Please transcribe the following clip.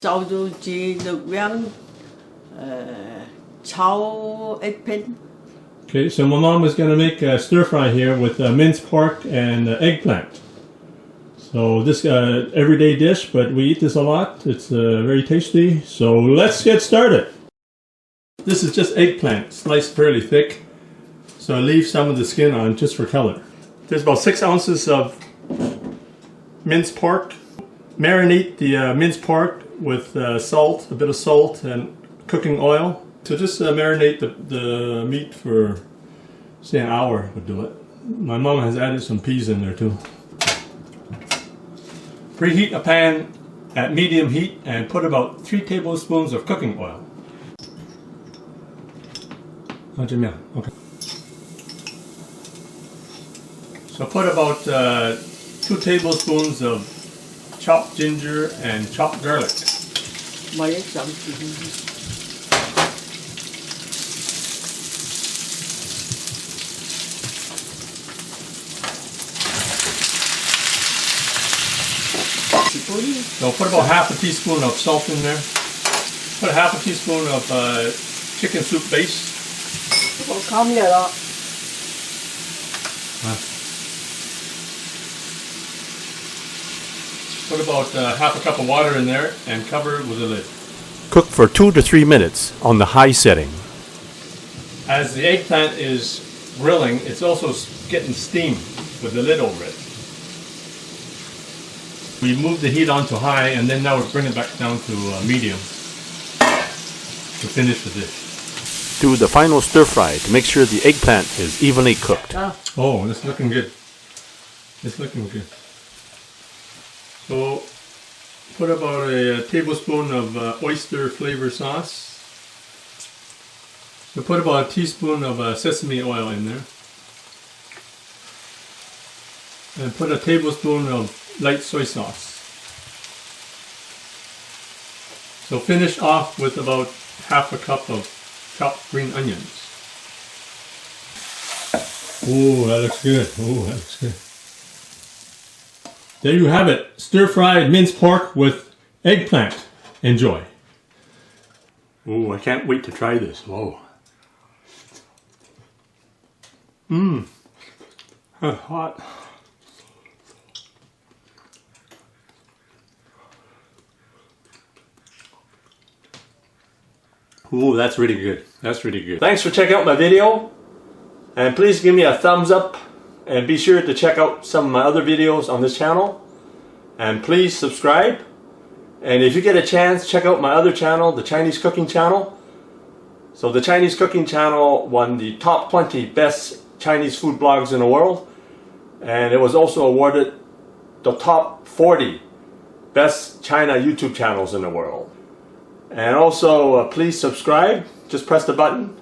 Rau chi nước miếng, chao eggplant. Okay, so my mom was going to make a stir fry here with minced pork and eggplant. So this everyday dish, but we eat this a lot. It's very tasty. So let's get started. This is just eggplant, sliced fairly thick. So I leave some of the skin on just for color. There's about 6 ounces of minced pork. Marinate the minced pork with salt, a bit of salt and cooking oil. So just marinate the meat for, say, an hour would do it. My mom has added some peas in there too. Preheat a pan at medium heat and put about 3 tablespoons of cooking oil. Okay. So put about 2 tablespoons of chopped ginger and chopped garlic. So put about half a teaspoon of salt in there. Put half a teaspoon of chicken soup base. Put about half a cup of water in there and cover it with a lid. Cook for 2 to 3 minutes on the high setting. As the eggplant is grilling, it's also getting steamed with the lid over it. We move the heat on to high and then now we're bringing it back down to medium to finish the dish. Do the final stir fry to make sure the eggplant is evenly cooked. Oh, this is looking good. It's looking good. So put about a tablespoon of oyster flavor sauce. So put about a teaspoon of sesame oil in there. And put a tablespoon of light soy sauce. So finish off with about half a cup of chopped green onions. Oh, that looks good. Oh, that looks good. There you have it. Stir-fried minced pork with eggplant. Enjoy. Oh, I can't wait to try this. Whoa. Mmm. That's hot. Ooh, that's really good. That's really good. Thanks for checking out my video. And please give me a thumbs up. And be sure to check out some of my other videos on this channel. And please subscribe. And if you get a chance, check out my other channel, the Chinese Cooking Channel. So the Chinese Cooking Channel won the top 20 best Chinese food blogs in the world. And it was also awarded the top 40 best China YouTube channels in the world. And also, please subscribe. Just press the button